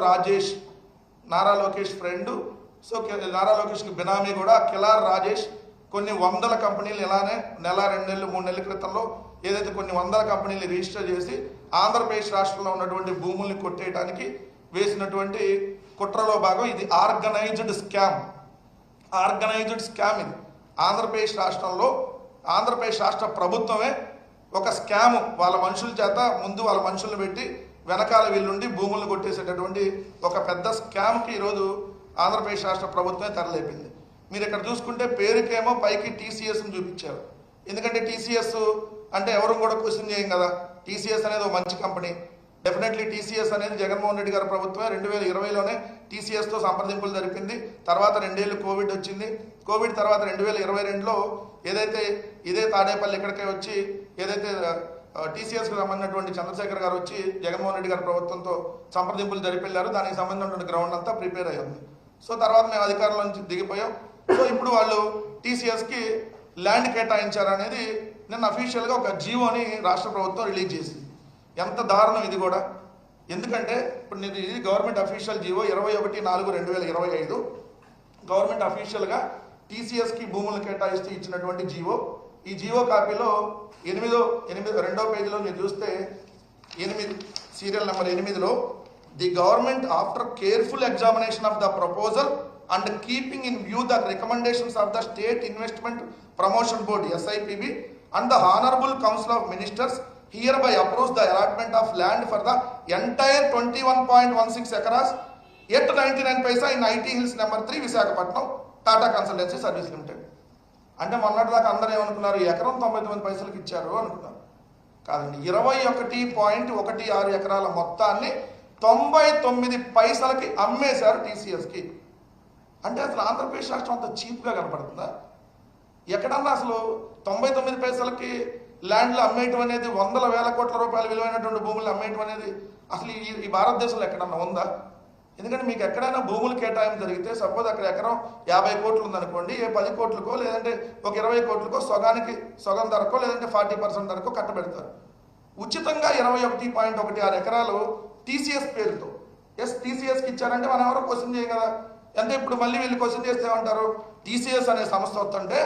Rajesh Nara Lokesh friend. So Nara లోకేష్కి బినామీ కూడా కిలార్ రాజేష్ కొన్ని వందల కంపెనీలు ఇలానే నెల 2 నెలలు 3 నెలల క్రితంలో ఏదైతే కొన్ని వందల కంపెనీలు రిజిస్టర్ చేసి ఆంధ్రప్రదేశ్ రాష్ట్రంలో ఉన్నటువంటి భూముల్ని కొట్టేయడానికి వేసినటువంటి కుట్రలో భాగం ఇది. ఆర్గనైజ్డ్ స్కామ్ ఇది. ఆంధ్రప్రదేశ్ రాష్ట్రంలో ఆంధ్రప్రదేశ్ రాష్ట్ర ప్రభుత్వమే ఒక స్కామ్ వాళ్ళ మనుషుల చేత ముందు వాళ్ళ మనుషులను పెట్టి వెనకాల వీళ్ళుండి భూములను కొట్టేసేటటువంటి ఒక పెద్ద స్కామ్కి ఈరోజు ఆంధ్రప్రదేశ్ రాష్ట్ర ప్రభుత్వమే తెరలేపింది. మీరు ఇక్కడ చూసుకుంటే పేరుకేమో పైకి టీసీఎస్ని చూపించారు. ఎందుకంటే టీసీఎస్ అంటే ఎవరు కూడా క్వశ్చన్ చేయం కదా. టీసీఎస్ అనేది ఒక మంచి కంపెనీ. డెఫినెట్లీ టీసీఎస్ అనేది జగన్మోహన్ రెడ్డి గారి ప్రభుత్వమే 2020లోనే టీసీఎస్తో సంప్రదింపులు జరిపింది. తర్వాత 2 ఏళ్ళు కోవిడ్ వచ్చింది. కోవిడ్ తర్వాత 2022లో ఏదైతే ఇదే తాడేపల్లి ఇక్కడికే వచ్చి ఏదైతే టీసీఎస్కి సంబంధించినటువంటి చంద్రశేఖర్ గారు వచ్చి జగన్మోహన్ రెడ్డి గారి ప్రభుత్వంతో సంప్రదింపులు జరిపెళ్ళారు. దానికి సంబంధించినటువంటి గ్రౌండ్ అంతా ప్రిపేర్ అయ్యి ఉంది. సో తర్వాత మేము అధికారంలో నుంచి దిగిపోయాం. సో ఇప్పుడు వాళ్ళు టీసీఎస్కి ల్యాండ్ కేటాయించారనేది నిన్న అఫీషియల్గా ఒక జీవోని రాష్ట్ర ప్రభుత్వం రిలీజ్ చేసింది. ఎంత దారుణం ఇది కూడా. ఎందుకంటే ఇప్పుడు ఇది గవర్నమెంట్ అఫీషియల్ జీవో 21/4/2025 గవర్నమెంట్ అఫీషియల్గా టీసీఎస్కి భూములు కేటాయిస్తూ ఇచ్చినటువంటి జీవో. ఈ జీవో కాపీలో 2వ పేజీలో మీరు చూస్తే 8 సీరియల్ నెంబర్ 8లో the government after careful examination of the proposal and keeping in view the recommendations of the state investment promotion board SIPB and the Honorable Council of Ministers hereby approves the allotment of land for the entire 21.16 acres at 99 paisa in IT Hills number 3 Visakhapatnam Tata Consultancy Service Limited. అంటే మొన్నటిదాకా అందరూ ఏమనుకున్నారు, ఎకరం 99 పైసలకు ఇచ్చారు అనుకున్నారు. కాదండి, 21.16 ఎకరాల మొత్తాన్ని 99 పైసలకి అమ్మేశారు టీసీఎస్కి. అంటే అసలు ఆంధ్రప్రదేశ్ రాష్ట్రం అంత చీప్గా కనపడుతుందా? ఎక్కడన్నా అసలు 99 పైసలకి ల్యాండ్లు అమ్మేయటం అనేది, వందల వేల కోట్ల రూపాయల విలువైనటువంటి భూములు అమ్మేయటం అనేది అసలు ఈ భారతదేశంలో ఎక్కడన్నా ఉందా? ఎందుకంటే మీకు ఎక్కడైనా భూములు కేటాయింపు జరిగితే సపోజ్ అక్కడ ఎకరం 50 కోట్లు ఉందనుకోండి, 10 కోట్లకో లేదంటే ఒక 20 కోట్లకో సగం ధరకో లేదంటే 40% ధరకో కట్టబెడతారు. ఉచితంగా 21.16 ఎకరాలు టీసీఎస్ పేరుతో టీసీఎస్కి ఇచ్చారంటే మనం ఎవరో క్వశ్చన్ చేయం కదా. అంటే ఇప్పుడు మళ్ళీ వీళ్ళు క్వశ్చన్ చేస్తే ఏమంటారు, టీసీఎస్ అనే సంస్థ వస్తుంటే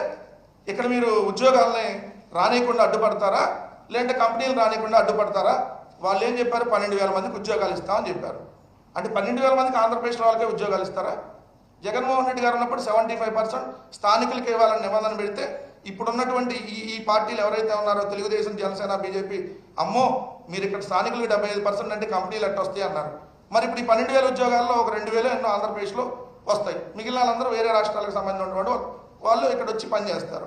ఇక్కడ మీరు ఉద్యోగాలని రానియకుండా అడ్డుపడతారా లేదంటే కంపెనీలు రానియకుండా అడ్డుపడతారా? వాళ్ళు ఏం చెప్పారు, 12,000 మందికి ఉద్యోగాలు ఇస్తామని చెప్పారు. అంటే 12,000 మందికి ఆంధ్రప్రదేశ్ వాళ్ళకే ఉద్యోగాలు ఇస్తారా? జగన్మోహన్ రెడ్డి గారు ఉన్నప్పుడు 75% స్థానికులకి ఇవ్వాలని నిబంధన పెడితే ఇప్పుడున్నటువంటి ఈ పార్టీలు ఎవరైతే ఉన్నారో తెలుగుదేశం, జనసేన, బీజేపీ అమ్మో మీరు ఇక్కడ స్థానికులకు 75% అంటే కంపెనీలు ఎట్ట వస్తాయి అన్నారు. మరి ఇప్పుడు ఈ 12,000 ఉద్యోగాల్లో ఒక 2,000 ఎన్నో ఆంధ్రప్రదేశ్లో వస్తాయి. మిగిలిన వాళ్ళందరూ వేరే రాష్ట్రాలకు సంబంధించినటువంటి వాళ్ళు ఇక్కడ వచ్చి పనిచేస్తారు.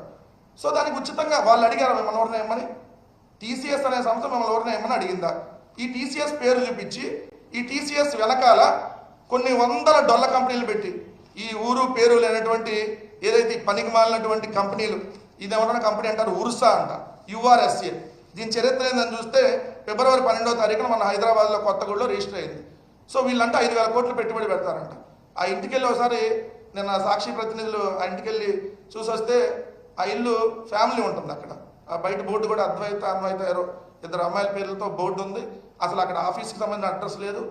సో దానికి ఉచితంగా వాళ్ళు అడిగారు మిమ్మల్ని ఎవరిని ఏమని, టీసీఎస్ అనే సంస్థ మిమ్మల్ని ఎవరిని ఏమని అడిగిందా? ఈ టీసీఎస్ పేరు చూపించి ఈ టీసీఎస్ వెనకాల కొన్ని వందల డొల్ల కంపెనీలు పెట్టి ఈ ఊరు పేరు లేనటువంటి ఏదైతే పనికి మాలినటువంటి కంపెనీలు, ఇది ఎవరైనా కంపెనీ అంటారు ఉర్సా అంట, URSA. దీని చరిత్ర ఏందని చూస్తే ఫిబ్రవరి 12వ తారీఖున మన హైదరాబాద్లో కొత్తగూడలో రిజిస్టర్ అయింది. సో వీళ్ళంటే 5,000 కోట్లు పెట్టుబడి పెడతారంట. ఆ ఇంటికి వెళ్ళి ఒకసారి నిన్న సాక్షి ప్రతినిధులు ఆ ఇంటికి వెళ్ళి చూసొస్తే ఆ ఇల్లు ఫ్యామిలీ ఉంటుంది అక్కడ. ఆ బయట బోర్డు కూడా అద్వైత ఎవరో 2 అమ్మాయిల పేర్లతో బోర్డు ఉంది. అసలు అక్కడ ఆఫీస్కి సంబంధించిన అడ్రస్ లేదు.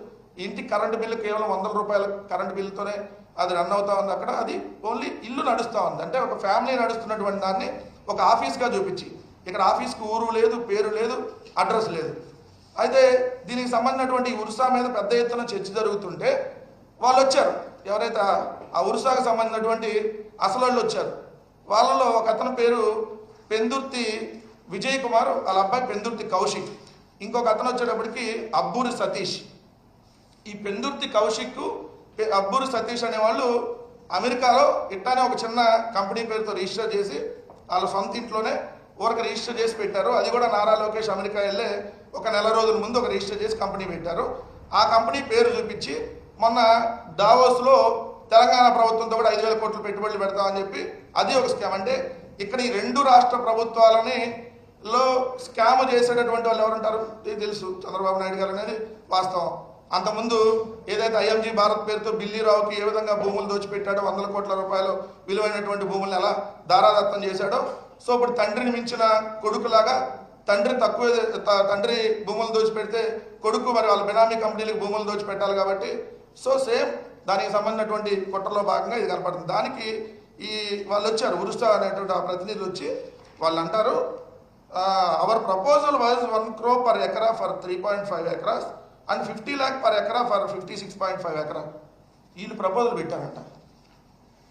ఇంటికి కరెంటు బిల్లు కేవలం 100 రూపాయల కరెంటు బిల్లుతోనే అది రన్ అవుతా ఉంది. అక్కడ అది ఓన్లీ ఇల్లు నడుస్తూ ఉంది. అంటే ఒక ఫ్యామిలీ నడుస్తున్నటువంటి దాన్ని ఒక ఆఫీస్గా చూపించి ఇక్కడ ఆఫీస్కి ఊరు లేదు, పేరు లేదు, అడ్రస్ లేదు. అయితే దీనికి సంబంధించినటువంటి ఉర్సా మీద పెద్ద ఎత్తున చర్చ జరుగుతుంటే వాళ్ళు వచ్చారు, ఎవరైతే ఆ ఉర్సాకు సంబంధించినటువంటి అసలు వాళ్ళు వచ్చారు. వాళ్ళలో ఒక అతని పేరు పెందుర్తి విజయ్ కుమార్, వాళ్ళ అబ్బాయి పెందుర్తి కౌశిక్, ఇంకొక అతను వచ్చేటప్పటికి అబ్బూరి సతీష్. ఈ పెందుర్తి కౌశిక్, అబ్బూరి సతీష్ అనేవాళ్ళు అమెరికాలో ఇట్లానే ఒక చిన్న కంపెనీ పేరుతో రిజిస్టర్ చేసి వాళ్ళ సొంత ఇంట్లోనే ఊరికి రిజిస్టర్ చేసి పెట్టారు. అది కూడా నారా లోకేష్ అమెరికా వెళ్ళే ఒక నెల రోజుల ముందు ఒక రిజిస్టర్ చేసి కంపెనీ పెట్టారు. ఆ కంపెనీ పేరు చూపించి మొన్న దావోస్లో తెలంగాణ ప్రభుత్వంతో కూడా 5,000 కోట్లు పెట్టుబడులు పెడతామని చెప్పి అది ఒక స్కామ్. అంటే ఇక్కడ ఈ 2 రాష్ట్ర ప్రభుత్వాలని లో స్కామ్ చేసేటటువంటి వాళ్ళు ఎవరుంటారు తెలుసు, చంద్రబాబు నాయుడు గారు అనేది వాస్తవం. అంతకుముందు ఏదైతే IMG భారత్ పేరుతో బిల్లీరావుకి ఏ విధంగా భూములు దోచిపెట్టాడో, 100 కోట్ల రూపాయలు విలువైనటువంటి భూములను ఎలా దారాదత్తం చేశాడో, సో ఇప్పుడు తండ్రిని మించిన కొడుకులాగా తండ్రి భూములు దోచిపెడితే కొడుకు మరి వాళ్ళ బినామీ కంపెనీలకు భూములు దోచిపెట్టాలి కాబట్టి సో సేమ్ దానికి సంబంధించినటువంటి కుట్రలో భాగంగా ఇది కనపడుతుంది. దానికి ఈ వాళ్ళు వచ్చారు ఉరుస్తా అనేటువంటి ఆ ప్రతినిధులు వచ్చి వాళ్ళు అంటారు our proposal was 1 crore per acre for 3.5 acres and 50 lakh per acre for 56.5 acres. వీళ్ళు ప్రపోజల్ పెట్టారంట.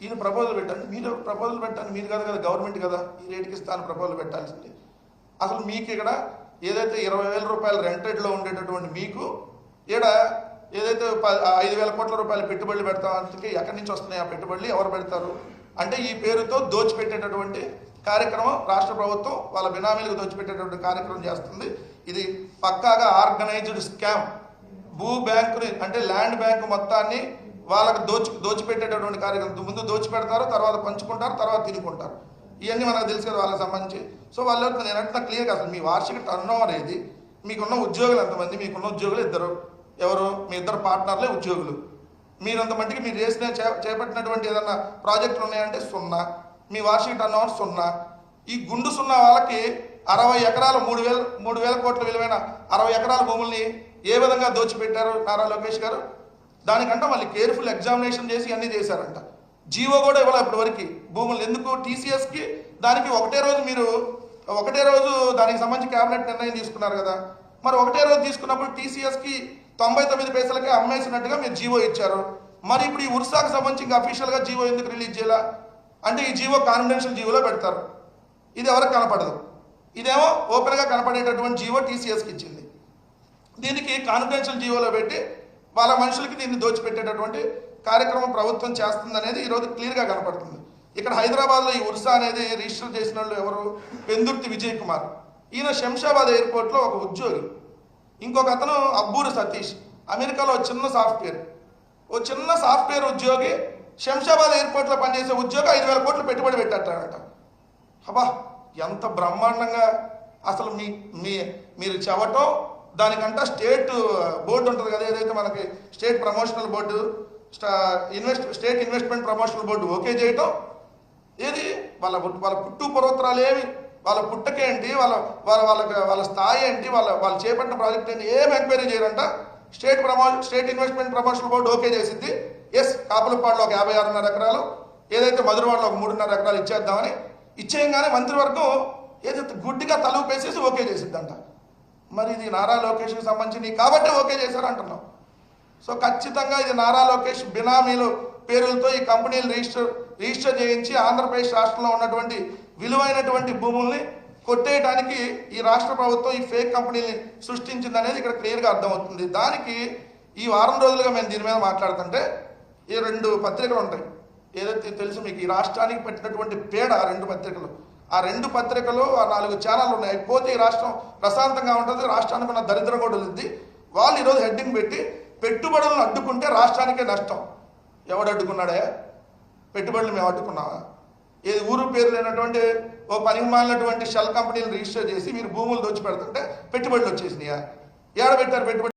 ఈయన ప్రపోజల్ పెట్టండి, మీరు ప్రపోజల్ పెట్టండి, మీరు కదా గవర్నమెంట్ కదా ఈ రేటుకి ఇస్తాను ప్రపోజల్ పెట్టాల్సింది. అసలు మీకు ఇక్కడ ఏదైతే 20,000 రూపాయలు రెంటెడ్లో ఉండేటటువంటి మీకు ఇక్కడ ఏదైతే 5,000 కోట్ల రూపాయలు పెట్టుబడులు పెడతాం అందుకే ఎక్కడి నుంచి వస్తున్నాయి ఆ పెట్టుబడులు, ఎవరు పెడతారు అంటే ఈ పేరుతో దోచిపెట్టేటటువంటి కార్యక్రమం రాష్ట్ర ప్రభుత్వం వాళ్ళ బినామీలకు దోచిపెట్టేటువంటి కార్యక్రమం చేస్తుంది. ఇది పక్కాగా ఆర్గనైజ్డ్ స్కామ్. భూ బ్యాంకుని అంటే ల్యాండ్ బ్యాంకు మొత్తాన్ని వాళ్ళకు దోచిపెట్టేటటువంటి కార్యక్రమం. ముందు దోచిపెడతారు, తర్వాత పంచుకుంటారు, తర్వాత తినుకుంటారు. ఇవన్నీ మనకు తెలుసు కదా వాళ్ళకి సంబంధించి. సో వాళ్ళు నేను అంటే క్లియర్గా అసలు మీ వార్షిక టర్న్ ఓవర్ ఏది, మీకున్న ఉద్యోగులు ఎంతమంది, మీకున్న ఉద్యోగులు ఇద్దరు, ఎవరు మీ ఇద్దరు పార్ట్నర్లే ఉద్యోగులు, మీరంత మట్టికి మీరు చేపట్టినటువంటి ఏదన్నా ప్రాజెక్టులు ఉన్నాయంటే 0, మీ వార్షిక టర్న్ ఓవర్ 0. ఈ గుండు 0 వాళ్ళకి 60 ఎకరాలు 3,000 కోట్ల విలువైన 60 ఎకరాల భూముల్ని ఏ విధంగా దోచిపెట్టారు నారా లోకేష్ గారు. దానికంటే మళ్ళీ కేర్ఫుల్ ఎగ్జామినేషన్ చేసి అన్నీ చేశారంట. జీవో కూడా ఇవ్వాలి ఇప్పటి వరకు భూములు. ఎందుకు టీసీఎస్కి దానికి ఒకటే రోజు దానికి సంబంధించి క్యాబినెట్ నిర్ణయం తీసుకున్నారు కదా, మరి ఒకటే రోజు తీసుకున్నప్పుడు టీసీఎస్కి 99 పైసలకే అమ్మేసినట్టుగా మీరు జీవో ఇచ్చారు. మరి ఇప్పుడు ఈ ఉర్సాకు సంబంధించి ఇంకా అఫీషియల్గా జీవో ఎందుకు రిలీజ్ చేయాల అంటే ఈ జీవో కాన్ఫిడెన్షియల్ జీవోలో పెడతారు. ఇది ఎవరికి కనపడదు, ఇదేమో ఓపెన్గా కనపడేటటువంటి జీవో టీసీఎస్కి ఇచ్చింది. దీనికి కాన్ఫిడెన్షియల్ జీవోలో పెట్టి వాళ్ళ మనుషులకి దీన్ని దోచిపెట్టేటటువంటి కార్యక్రమం ప్రభుత్వం చేస్తుంది అనేది ఈరోజు క్లియర్గా కనపడుతుంది. ఇక్కడ హైదరాబాద్లో ఈ ఉర్సా అనేది రిజిస్టర్ చేసిన వాళ్ళు ఎవరు, పెందుర్తి విజయ్ కుమార్. ఈయన శంషాబాద్ ఎయిర్పోర్ట్లో ఒక ఉద్యోగి. ఇంకొక అతను అబ్బూరు సతీష్, అమెరికాలో చిన్న సాఫ్ట్వేర్ ఉద్యోగి, శంషాబాద్ ఎయిర్పోర్ట్లో పనిచేసే ఉద్యోగి 5,000 కోట్లు పెట్టుబడి పెట్టారట. అబ్బా ఎంత బ్రహ్మాండంగా అసలు మీరు చెప్పటం. దానికంటే స్టేట్ బోర్డు ఉంటుంది కదా, ఏదైతే మనకి state promotional board, state investment promotional board okay చేయటం. ఏది వాళ్ళ పుట్టు పూర్వోత్తరాలు ఏమి, వాళ్ళ పుట్టకేంటి, వాళ్ళ స్థాయి ఏంటి, వాళ్ళు చేపట్టిన ప్రాజెక్ట్ ఏంటి, ఏం ఎంక్వైరీ చేయరంట. State investment promotional board okay చేసిద్ది. ఎస్ కాపులపాడులో ఒక 56.5 ఎకరాలు, ఏదైతే మధురవాడలో ఒక 3.5 ఎకరాలు ఇచ్చేద్దామని ఇచ్చేయంగానే మంత్రివర్గం ఏదైతే గుడ్డిగా తలుపేసేసి ఓకే చేసిద్దంట. మరి ఇది నారా లోకేష్కి సంబంధించి కాబట్టి ఓకే చేశారు అంటున్నాం. సో ఖచ్చితంగా ఇది నారా లోకేష్ బినామీలు పేరులతో ఈ కంపెనీలు రిజిస్టర్ చేయించి ఆంధ్రప్రదేశ్ రాష్ట్రంలో ఉన్నటువంటి విలువైనటువంటి భూముల్ని కొట్టేయడానికి ఈ రాష్ట్ర ప్రభుత్వం ఈ ఫేక్ కంపెనీని సృష్టించింది అనేది ఇక్కడ క్లియర్గా అర్థమవుతుంది. దానికి ఈ వారం రోజులుగా మేము దీని మీద మాట్లాడుతుంటే ఈ 2 పత్రికలు ఉంటాయి, ఏదైతే తెలుసు మీకు, ఈ రాష్ట్రానికి పెట్టినటువంటి పేడ 2 పత్రికలు. ఆ 2 పత్రికలు, ఆ 4 ఛానళ్ళు ఉన్నాయి. పోతే ఈ రాష్ట్రం ప్రశాంతంగా ఉంటుంది, రాష్ట్రానికి ఉన్న దరిద్రం కూడా ఉంది. వాళ్ళు ఈరోజు హెడ్డింగ్ పెట్టి పెట్టుబడులను అడ్డుకుంటే రాష్ట్రానికే నష్టం. ఎవడు అడ్డుకున్నాడే? పెట్టుబడులు మేము అడ్డుకున్నావా? ఏది ఊరు పేరు లేనటువంటి ఓ పనికి మాలినటువంటి షెల్ కంపెనీలు రిజిస్టర్ చేసి మీరు భూములు దోచిపెడుతుంటే పెట్టుబడులు వచ్చేసినాయా? ఏడ పెట్టారు పెట్టుబడి?